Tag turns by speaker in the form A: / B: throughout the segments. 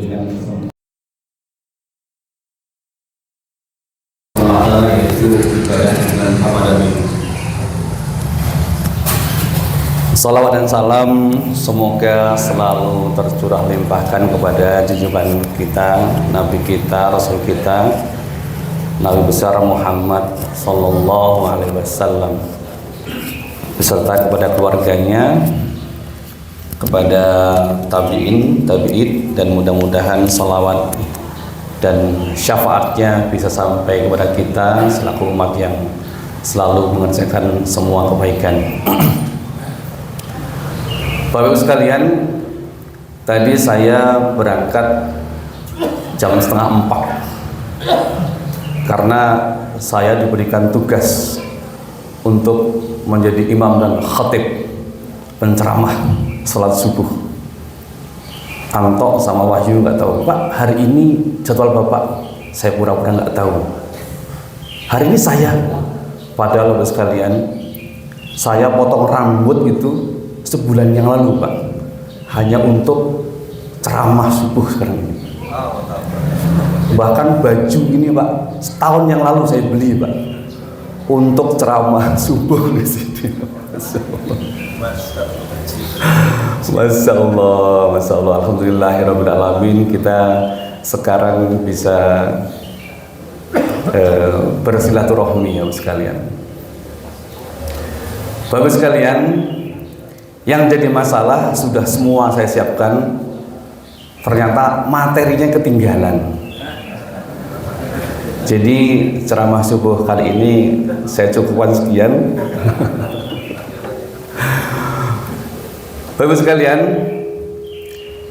A: dengan semata yaitu ibadah bulan Ramadan ini. Salawat dan salam semoga selalu tercurah limpahkan kepada junjungan kita, Nabi kita, Rasul kita, Nabi besar Muhammad Sallallahu Alaihi Wasallam, beserta kepada keluarganya, kepada tabi'in, tabi'id, dan mudah-mudahan salawat dan syafaatnya bisa sampai kepada kita selaku umat yang selalu mengerjakan semua kebaikan. Bapak Ibu sekalian, tadi saya berangkat jam 3:30 karena saya diberikan tugas untuk menjadi imam dan khatib penceramah salat subuh. Anto sama Wahyu nggak tahu, Pak, hari ini jadwal Bapak. Saya pura-pura nggak tahu. Hari ini saya, padahal Bapak sekalian, saya potong rambut itu sebulan yang lalu, Pak, hanya untuk ceramah subuh sekarang ini. Bahkan baju ini, Pak, setahun yang lalu saya beli, Pak, untuk ceramah subuh di sini. Masya Allah, alhamdulillahirabbil alamin, kita sekarang bisa bersilaturahmi ya sekalian. Bapak sekalian, yang jadi masalah sudah semua saya siapkan, ternyata materinya ketinggalan. Jadi ceramah subuh kali ini saya cukupkan sekian. Bapak sekalian,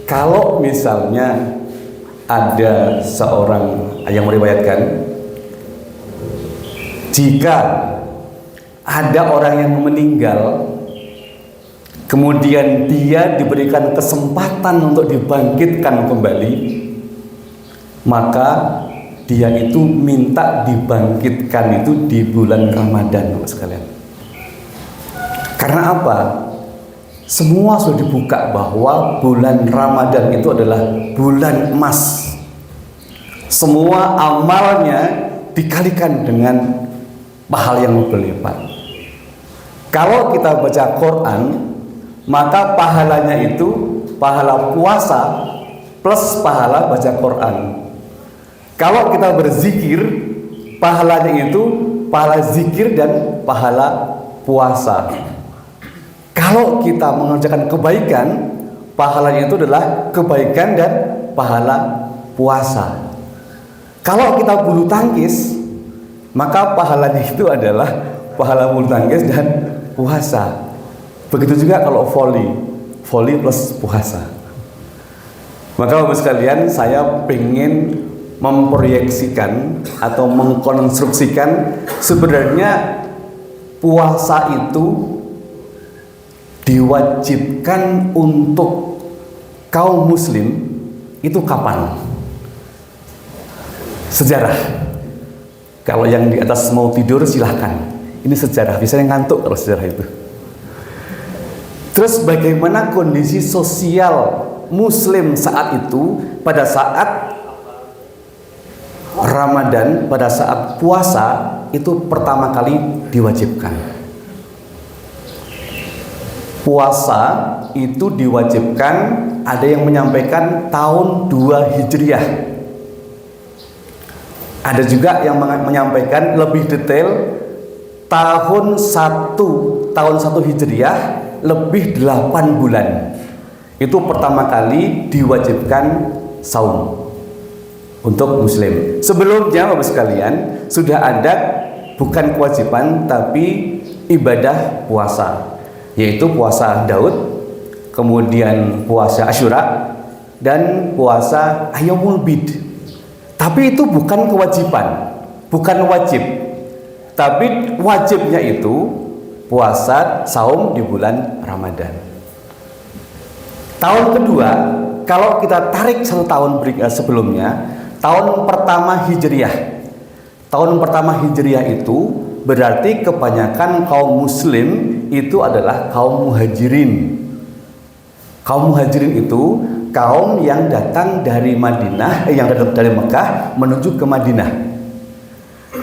A: kalau misalnya ada seorang yang meriwayatkan, jika ada orang yang meninggal kemudian dia diberikan kesempatan untuk dibangkitkan kembali, maka dia itu minta dibangkitkan itu di bulan Ramadan, Bapak sekalian. Karena apa? Semua sudah dibuka bahwa bulan Ramadan itu adalah bulan emas. Semua amalnya dikalikan dengan pahala yang berlipat. Kalau kita baca Quran, maka pahalanya itu pahala puasa plus pahala baca Quran. Kalau kita berzikir, pahalanya itu pahala zikir dan pahala puasa. Kalau kita mengerjakan kebaikan, pahalanya itu adalah kebaikan dan pahala puasa. Kalau kita bulu tangkis, maka pahalanya itu adalah pahala bulu tangkis dan puasa. Begitu juga kalau voli plus puasa. Maka Bapak sekalian, saya ingin memproyeksikan atau mengkonstruksikan sebenarnya puasa itu diwajibkan untuk kaum muslim itu kapan? Sejarah. Kalau yang di atas mau tidur silahkan. Ini sejarah, biasanya ngantuk kalau sejarah itu. Terus bagaimana kondisi sosial muslim saat itu, pada saat Ramadan, pada saat puasa itu pertama kali diwajibkan. Puasa itu diwajibkan, ada yang menyampaikan tahun 2 Hijriah. Ada juga yang menyampaikan lebih detail tahun 1 Hijriah lebih 8 bulan. Itu pertama kali diwajibkan saum untuk muslim. Sebelumnya Bapak sekalian sudah ada bukan kewajiban tapi ibadah puasa, yaitu puasa Daud, kemudian puasa Asyura, dan puasa Ayyamul Bid. Tapi itu bukan kewajiban, bukan wajib. Tapi wajibnya itu puasa saum di bulan Ramadan. Tahun kedua, kalau kita tarik 1 tahun sebelumnya, tahun pertama Hijriah. Tahun pertama Hijriah itu berarti kebanyakan kaum muslim itu adalah kaum muhajirin. Kaum muhajirin itu kaum yang datang dari yang datang dari Mekah menuju ke Madinah.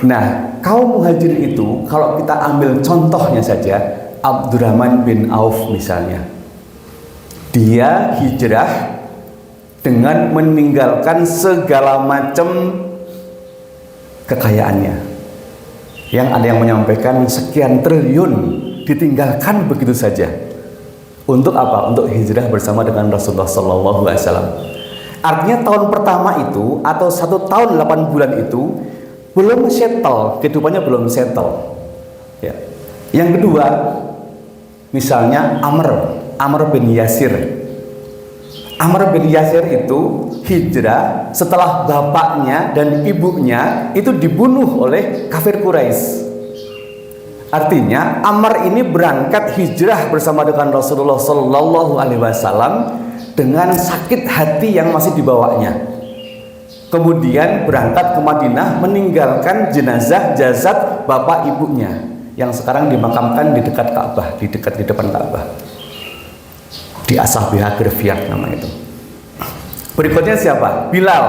A: Nah, kaum Muhajirin itu kalau kita ambil contohnya saja, Abdurrahman bin Auf misalnya, dia hijrah dengan meninggalkan segala macam kekayaannya. Yang ada yang menyampaikan sekian triliun ditinggalkan begitu saja. Untuk apa? Untuk hijrah bersama dengan Rasulullah Sallallahu Alaihi Wasallam. Artinya tahun pertama itu atau 1 tahun 8 bulan itu belum settle, kehidupannya belum settle. Ya. Yang kedua, misalnya Amr bin Yasir. Amr bin Yasir itu hijrah setelah bapaknya dan ibunya itu dibunuh oleh kafir Quraisy. Artinya Amr ini berangkat hijrah bersama dengan Rasulullah Sallallahu Alaihi Wasallam dengan sakit hati yang masih dibawanya. Kemudian berangkat ke Madinah meninggalkan jenazah jasad bapak ibunya yang sekarang dimakamkan di dekat Ka'bah, di depan Ka'bah. Di Ashabiyah Grafiyat nama itu. Berikutnya siapa? Bilal.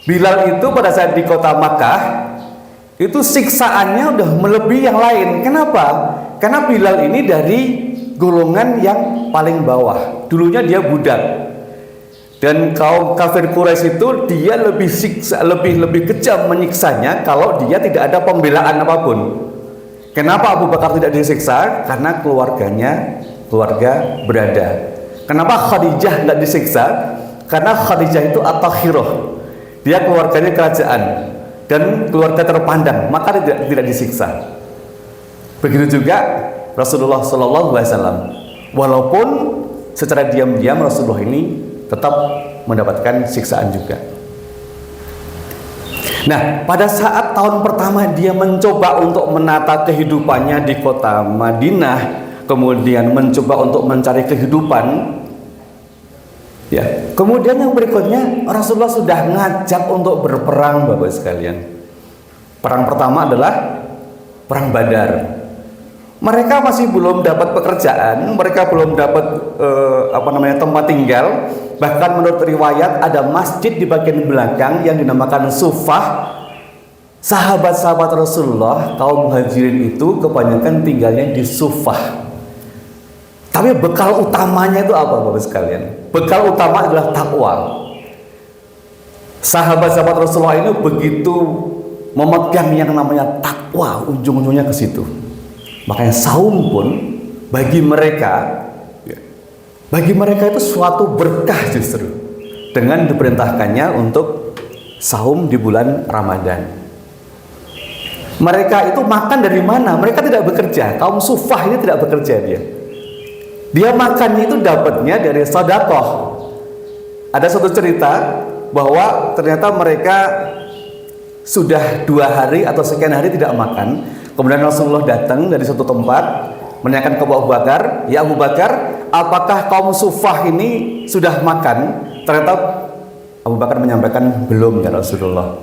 A: Bilal itu pada saat di kota Makkah itu siksaannya udah melebihi yang lain. Kenapa? Karena Bilal ini dari golongan yang paling bawah. Dulunya dia budak. Dan kaum kafir Quraisy itu dia lebih kejam menyiksanya kalau dia tidak ada pembelaan apapun. Kenapa Abu Bakar tidak disiksa? Karena keluarga berada. Kenapa Khadijah tidak disiksa? Karena Khadijah itu at-takhirah. Dia keluarganya kerajaan dan keluarga terpandang, maka tidak disiksa. Begitu juga Rasulullah Sallallahu Alaihi Wasallam. Walaupun secara diam-diam Rasulullah ini tetap mendapatkan siksaan juga. Nah, pada saat tahun pertama dia mencoba untuk menata kehidupannya di kota Madinah, kemudian mencoba untuk mencari kehidupan, ya. Kemudian yang berikutnya Rasulullah sudah ngajak untuk berperang, Bapak sekalian. Perang pertama adalah perang Badar. Mereka masih belum dapat pekerjaan, mereka belum dapat tempat tinggal. Bahkan menurut riwayat ada masjid di bagian belakang yang dinamakan Sufah. Sahabat-sahabat Rasulullah kaum Muhajirin itu kebanyakan tinggalnya di Sufah. Tapi bekal utamanya itu apa, Bapak sekalian? Bekal utama adalah takwa. Sahabat-sahabat Rasulullah ini begitu memegang yang namanya takwa, ujung-ujungnya ke situ. Makanya saum pun bagi mereka itu suatu berkah justru dengan diperintahkannya untuk saum di bulan Ramadan. Mereka itu makan dari mana? Mereka tidak bekerja. Kaum Sufah ini tidak bekerja dia makannya itu dapatnya dari sedekah. Ada satu cerita bahwa ternyata mereka sudah 2 hari atau sekian hari tidak makan. Kemudian Rasulullah datang dari suatu tempat menanyakan ke Abu Bakar, "Ya Abu Bakar, apakah kaum Sufah ini sudah makan?" Ternyata Abu Bakar menyampaikan, "Belum ya Rasulullah."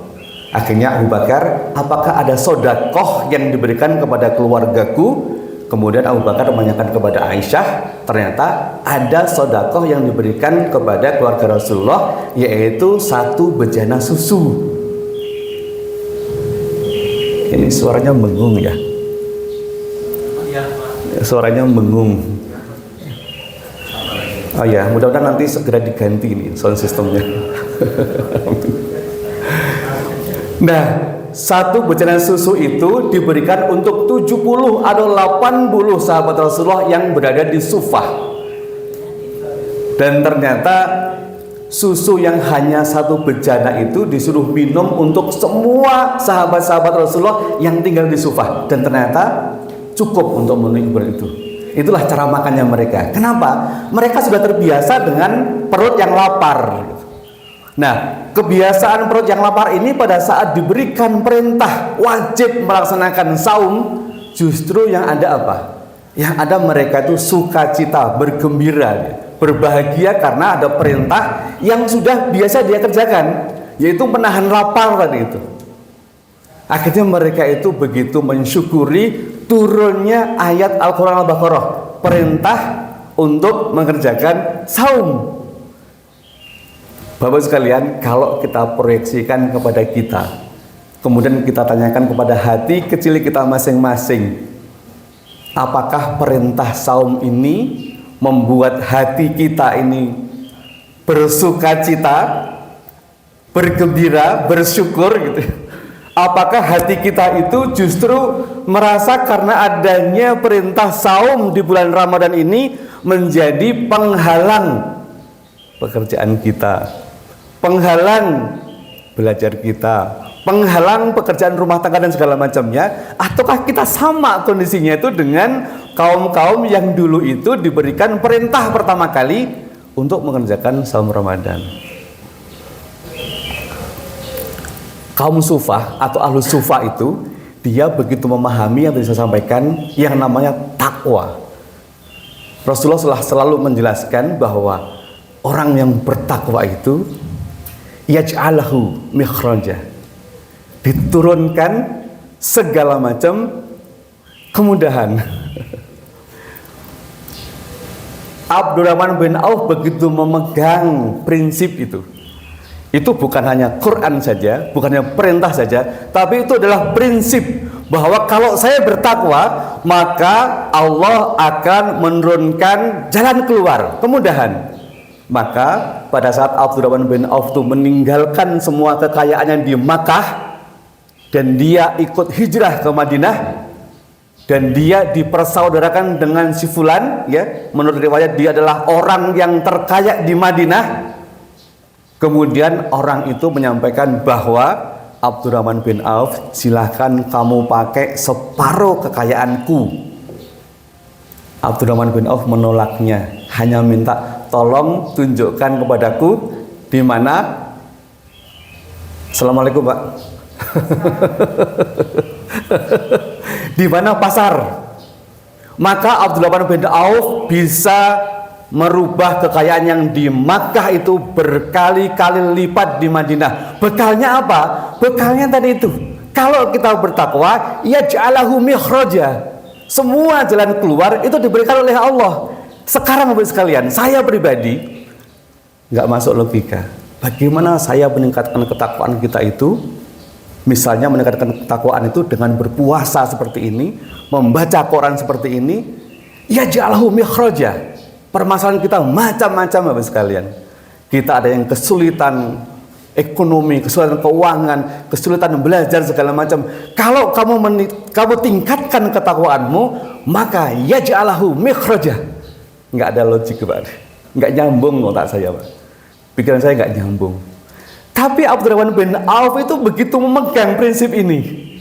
A: Akhirnya Abu Bakar, "Apakah ada sedekah yang diberikan kepada keluargaku?" Kemudian Abu Bakar menanyakan kepada Aisyah, ternyata ada sedekah yang diberikan kepada keluarga Rasulullah, yaitu 1 bejana susu. Ini suaranya mengung ya. Suaranya mengung. Oh ya, mudah-mudahan nanti segera diganti ini sound sistemnya. Nah, 1 bejana susu itu diberikan untuk 70 atau 80 sahabat Rasulullah yang berada di Sufah. Dan ternyata susu yang hanya 1 bejana itu disuruh minum untuk semua sahabat-sahabat Rasulullah yang tinggal di Sufah. Dan ternyata cukup untuk memenuhi kebutuhan itu. Itulah cara makannya mereka. Kenapa? Mereka sudah terbiasa dengan perut yang lapar. Nah, kebiasaan perut yang lapar ini pada saat diberikan perintah wajib melaksanakan saum, justru yang ada apa? Yang ada mereka itu sukacita, bergembira, berbahagia karena ada perintah yang sudah biasa dia kerjakan, yaitu menahan lapar tadi itu. Akhirnya mereka itu begitu mensyukuri turunnya ayat Al-Quran Al-Baqarah, perintah untuk mengerjakan saum. Bapak sekalian, kalau kita proyeksikan kepada kita, kemudian kita tanyakan kepada hati kecil kita masing-masing, apakah perintah saum ini membuat hati kita ini bersukacita, bergembira, bersyukur gitu? Apakah hati kita itu justru merasa karena adanya perintah saum di bulan Ramadan ini menjadi penghalang pekerjaan kita, penghalang belajar kita, penghalang pekerjaan rumah tangga dan segala macamnya? Ataukah kita sama kondisinya itu dengan kaum-kaum yang dulu itu diberikan perintah pertama kali untuk mengerjakan saum Ramadan? Kaum sufah atau ahlus sufah itu, dia begitu memahami yang tadi saya sampaikan yang namanya takwa. Rasulullah selalu menjelaskan bahwa orang yang bertakwa itu yaj'alahu mikhraja, diturunkan segala macam kemudahan. Abdurrahman bin Auf begitu memegang prinsip itu. Itu bukan hanya Quran saja, bukan hanya perintah saja, tapi itu adalah prinsip bahwa kalau saya bertakwa, maka Allah akan menurunkan jalan keluar, kemudahan. Maka pada saat Abdurrahman bin Auf itu meninggalkan semua kekayaannya di Makkah dan dia ikut hijrah ke Madinah, dan dia dipersaudarakan dengan si Fulan, ya, menurut riwayat dia adalah orang yang terkaya di Madinah. Kemudian orang itu menyampaikan bahwa Abdurrahman bin Auf, silahkan kamu pakai separuh kekayaanku. Abdurrahman bin Auf menolaknya, hanya minta tolong tunjukkan kepadaku di mana. Assalamualaikum Pak. Di mana pasar? Maka Abdurrahman bin Auf bisa merubah kekayaan yang di Makkah itu berkali-kali lipat di Madinah. Bekalnya apa? Bekalnya tadi itu. Kalau kita bertakwa, yaj'alahu mikhraja. Semua jalan keluar itu diberikan oleh Allah. Sekarang Bapak sekalian, saya pribadi nggak masuk logika. Bagaimana saya meningkatkan ketakwaan kita itu? Misalnya meningkatkan ketakwaan itu dengan berpuasa seperti ini, membaca Quran seperti ini, yaj'alahu mikhraja. Permasalahan kita macam-macam Bapak sekalian. Kita ada yang kesulitan ekonomi, kesulitan keuangan, kesulitan belajar segala macam. Kalau kamu tingkatkan ketakwaanmu, maka yaj'alahu mikhraja. Nggak ada logik Pak. Nggak nyambung otak saya Pak. Pikiran saya nggak nyambung. Tapi Abdurrahman bin Auf itu begitu memegang prinsip ini.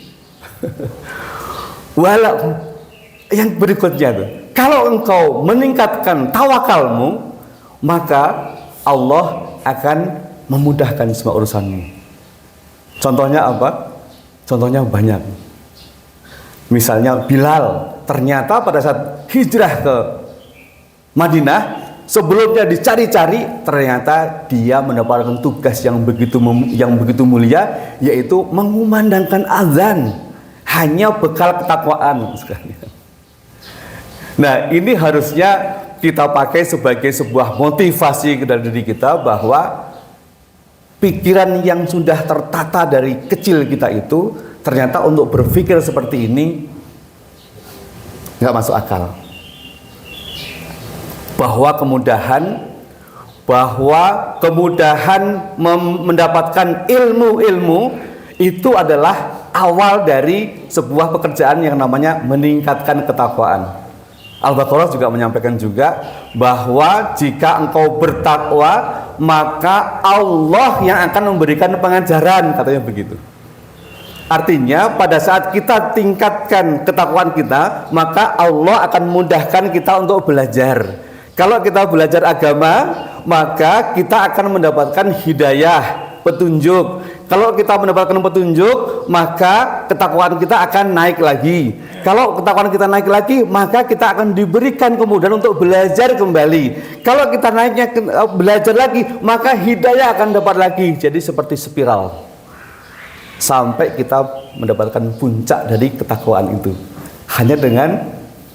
A: Walau yang berikutnya tuh, kalau engkau meningkatkan tawakalmu, maka Allah akan memudahkan semua urusanmu. Contohnya apa? Contohnya banyak. Misalnya Bilal, ternyata pada saat hijrah ke Madinah, sebelumnya dicari-cari, ternyata dia mendapatkan tugas yang begitu mulia, yaitu mengumandangkan azan, hanya bekal ketakwaan sekalian. Nah, ini harusnya kita pakai sebagai sebuah motivasi dari diri kita bahwa pikiran yang sudah tertata dari kecil kita itu ternyata untuk berpikir seperti ini nggak masuk akal. Bahwa kemudahan mendapatkan ilmu-ilmu itu adalah awal dari sebuah pekerjaan yang namanya meningkatkan ketakwaan. Al-Baqarah juga menyampaikan juga bahwa jika engkau bertakwa, maka Allah yang akan memberikan pengajaran, katanya begitu. Artinya pada saat kita tingkatkan ketakwaan kita, maka Allah akan memudahkan kita untuk belajar. Kalau kita belajar agama, maka kita akan mendapatkan hidayah, petunjuk. Kalau kita mendapatkan petunjuk, maka ketakwaan kita akan naik lagi. Kalau ketakwaan kita naik lagi, maka kita akan diberikan kemudahan untuk belajar kembali. Kalau kita naiknya belajar lagi, maka hidayah akan dapat lagi. Jadi seperti spiral, sampai kita mendapatkan puncak dari ketakwaan itu hanya dengan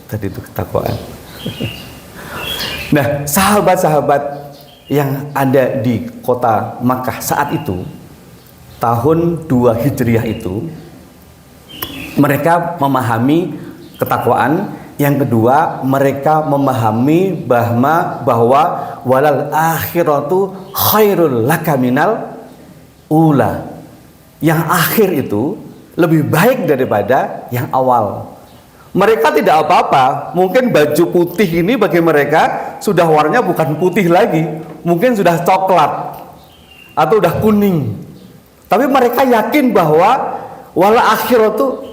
A: tadi itu ketakwaan. Nah, sahabat-sahabat yang ada di kota Makkah saat itu, tahun 2 Hijriah itu, mereka memahami ketakwaan. Yang kedua, mereka memahami bahwa walal akhiratu khairul laka minal ula. Yang akhir itu lebih baik daripada yang awal. Mereka tidak apa-apa. Mungkin baju putih ini bagi mereka sudah warnanya bukan putih lagi, mungkin sudah coklat atau udah kuning. Tapi mereka yakin bahwa wal akhiratu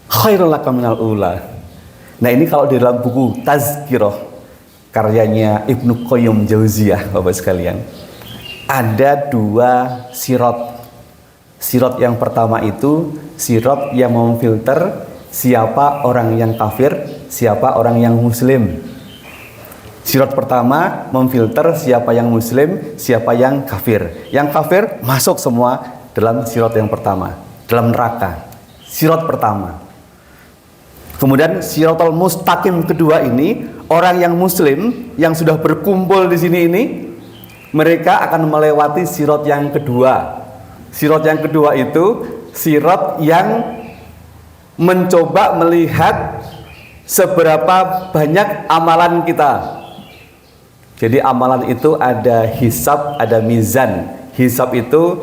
A: khairul laka minal ula. Nah, ini kalau di dalam buku Tazkirah karyanya Ibnu Qayyim Jauziyah, Bapak sekalian, ada 2 sirot. Sirot yang pertama itu sirot yang memfilter siapa orang yang kafir, siapa orang yang muslim. Sirot pertama memfilter siapa yang muslim, siapa yang kafir. Yang kafir masuk semua dalam sirot yang pertama, dalam neraka. Sirot pertama. Kemudian siratal mustaqim kedua ini, orang yang muslim yang sudah berkumpul di sini ini, mereka akan melewati sirot yang kedua. Sirot yang kedua itu sirot yang mencoba melihat seberapa banyak amalan kita. Jadi amalan itu ada hisab, ada mizan. Hisab itu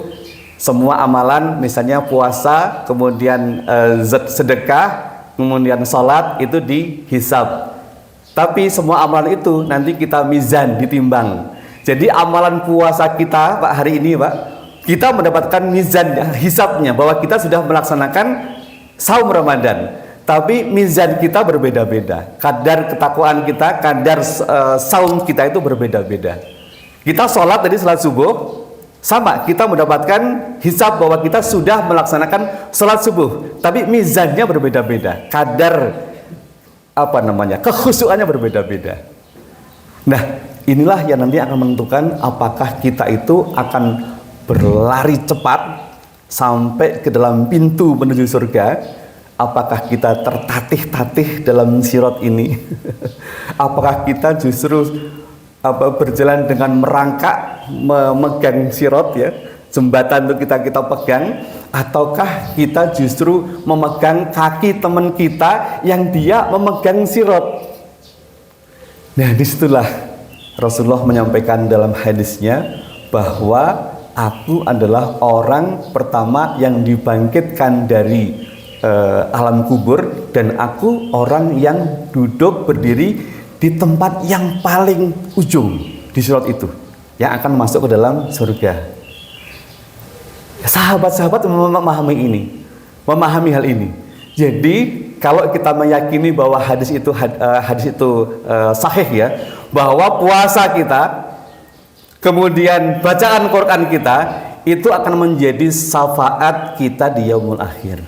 A: semua amalan, misalnya puasa, kemudian sedekah, kemudian sholat, itu dihisab. Tapi semua amalan itu nanti kita mizan, ditimbang. Jadi amalan puasa kita Pak hari ini Pak, kita mendapatkan mizan, hisabnya, bahwa kita sudah melaksanakan saum Ramadan. Tapi mizan kita berbeda-beda. Kadar ketakwaan kita, kadar saum kita itu berbeda-beda. Kita sholat tadi sholat subuh, sama, kita mendapatkan hisab bahwa kita sudah melaksanakan sholat subuh, tapi mizannya berbeda-beda, kadar kekhusyuannya berbeda-beda. Nah, inilah yang nanti akan menentukan apakah kita itu akan berlari cepat sampai ke dalam pintu menuju surga, apakah kita tertatih-tatih dalam sirot ini, apakah kita justru berjalan dengan merangkak memegang sirot ya, jembatan itu kita pegang, ataukah kita justru memegang kaki teman kita yang dia memegang sirot. Nah, disitulah Rasulullah menyampaikan dalam hadisnya bahwa aku adalah orang pertama yang dibangkitkan dari alam kubur, dan aku orang yang duduk berdiri di tempat yang paling ujung di sirot itu, yang akan masuk ke dalam surga. Sahabat-sahabat memahami hal ini. Jadi kalau kita meyakini bahwa hadis itu sahih ya, bahwa puasa kita, kemudian bacaan Quran kita itu akan menjadi syafaat kita di yaumul akhir.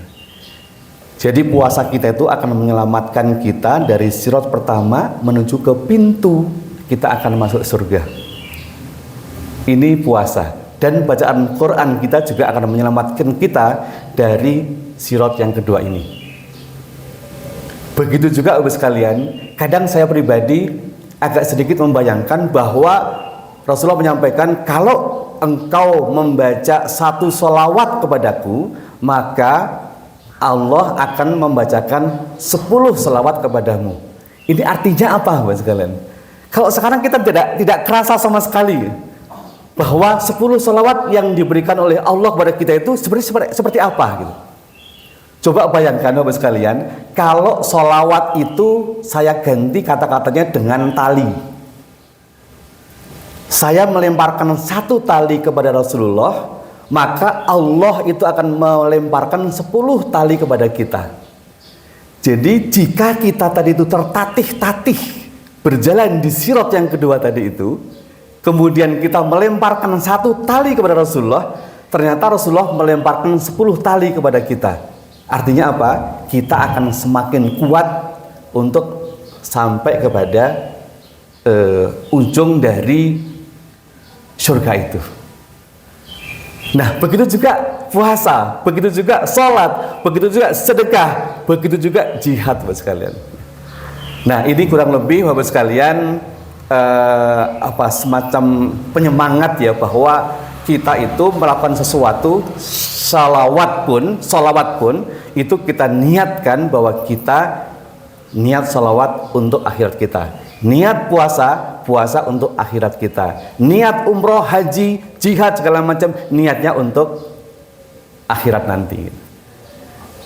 A: Jadi puasa kita itu akan menyelamatkan kita dari sirot pertama menuju ke pintu kita akan masuk surga. Ini puasa. Dan bacaan Quran kita juga akan menyelamatkan kita dari sirot yang kedua ini. Begitu juga Bapak sekalian, kadang saya pribadi agak sedikit membayangkan bahwa Rasulullah menyampaikan, kalau engkau membaca 1 sholawat kepadaku, maka Allah akan membacakan 10 sholawat kepadamu. Ini artinya apa Bapak sekalian? Kalau sekarang kita tidak kerasa sama sekali bahwa 10 sholawat yang diberikan oleh Allah kepada kita itu seperti apa gitu. Coba bayangkan Bapak sekalian, kalau sholawat itu saya ganti kata-katanya dengan tali. Saya melemparkan 1 tali kepada Rasulullah, maka Allah itu akan melemparkan 10 tali kepada kita. Jadi jika kita tadi itu tertatih-tatih berjalan di sirot yang kedua tadi itu, kemudian kita melemparkan 1 tali kepada Rasulullah, ternyata Rasulullah melemparkan 10 tali kepada kita. Artinya apa? Kita akan semakin kuat untuk sampai kepada ujung dari surga itu. Nah, begitu juga puasa, begitu juga sholat, begitu juga sedekah, begitu juga jihad Bapak sekalian. Nah, ini kurang lebih Bapak sekalian semacam penyemangat ya, bahwa kita itu melakukan sesuatu, salawat pun itu kita niatkan bahwa kita niat salawat untuk akhirat kita, niat puasa untuk akhirat kita, niat umroh, haji, jihad segala macam niatnya untuk akhirat nanti.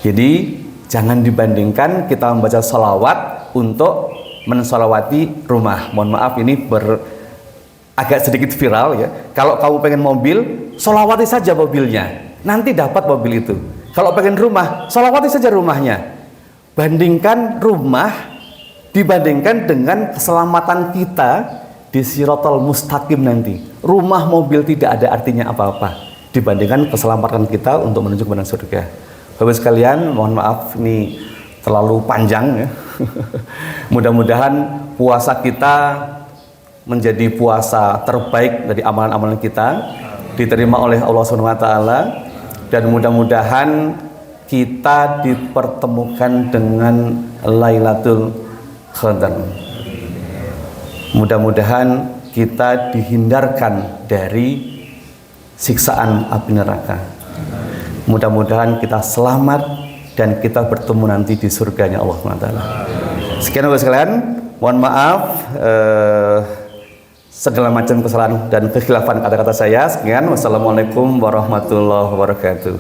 A: Jadi jangan dibandingkan kita membaca salawat untuk mensalawati rumah. Mohon maaf ini agak sedikit viral ya. Kalau kamu pengen mobil, salawati saja mobilnya, nanti dapat mobil itu. Kalau pengen rumah, salawati saja rumahnya. Bandingkan rumah dibandingkan dengan keselamatan kita di Siratal Mustaqim nanti. Rumah, mobil tidak ada artinya apa-apa dibandingkan keselamatan kita untuk menuju kepada surga. Bapak sekalian, mohon maaf ini terlalu panjang ya. Mudah-mudahan puasa kita menjadi puasa terbaik dari amalan-amalan kita, diterima oleh Allah SWT, dan mudah-mudahan kita dipertemukan dengan Lailatul Qadar. Mudah-mudahan kita dihindarkan dari siksaan api neraka. Mudah-mudahan kita selamat dan kita bertemu nanti di surganya Allah SWT. Sekian Bapak sekalian, mohon maaf segala macam kesalahan dan kekhilafan kata-kata saya. Sekian, wassalamualaikum warahmatullahi wabarakatuh.